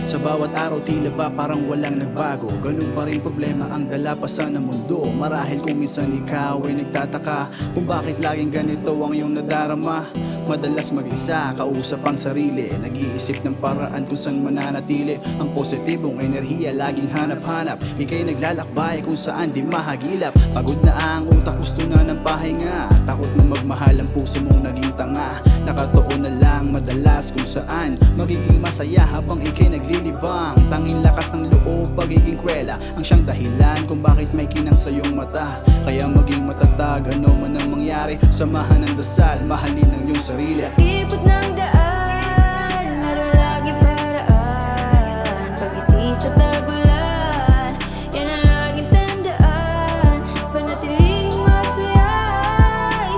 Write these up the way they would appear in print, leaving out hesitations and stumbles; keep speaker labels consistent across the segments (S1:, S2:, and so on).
S1: Sa bawat araw tila ba parang walang nagbago, ganun pa rin problema ang dala pa sa ng mundo. Marahil kung minsan ikaw ay nagtataka kung bakit laging ganito ang iyong nadarama. Madalas mag-isa, kausap ang sarili, nag-iisip ng paraan kung saan mananatili. Ang positibong enerhiya laging hanap-hanap, ika'y naglalakbay kung saan di mahagilap. Pagod na ang utak, gusto na ng pahinga, takot na magmahal ang puso mong naging tanga. Nakatuon na lang madalas kung saan magiging masaya habang ika'y naglilibang. Tanging lakas ng loob, pagiging kwela ang siyang dahilan kung bakit may kinang sa iyong mata. Kaya maging matatag, ano man ang mangyari, samahan ng dasal, mahalin ang iyong sarili.
S2: Sa ikot ng daan, meron lagi paraan. Pag-itis at nagulan, yan ang laging tandaan. Panatiling masaya,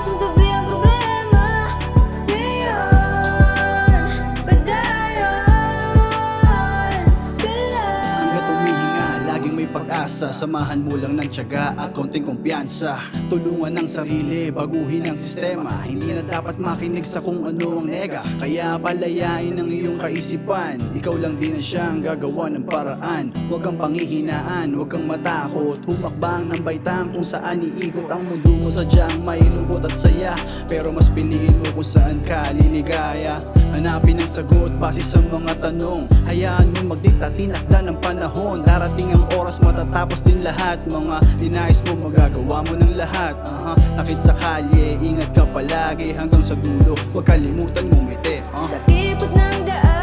S2: isang tabi ang problema. Ngayon, padayon ka lang.
S1: Hanggat humihinga, laging may pag-asa, samahan mo lang ng tiyaga at konting kumpiyansa. Tulungan ng sarili, baguhin ang sistema, hindi na dapat makinig sa kung ano ang nega. Kaya palayain ang iyong kaisipan, ikaw lang din ang siyang gagawa ng paraan. Huwag kang panghihinaan, huwag kang matakot, humakbang ng baitang kung saan iikot ang mundo mo. Sadyang may lungkot at saya, pero mas piliin mo kung saan ka liligaya. Hanapin ang sagot base sa mga tanong, hayaan mo magdikta, tinakda ng panahon. Darating ang oras, matatapos din lahat. Mga linais mo, magagawa mo ng lahat. Takit sa kalye, ingat ka palagi hanggang sa dulo, huwag kalimutan ngumiti.
S2: Sa ikot ng daan,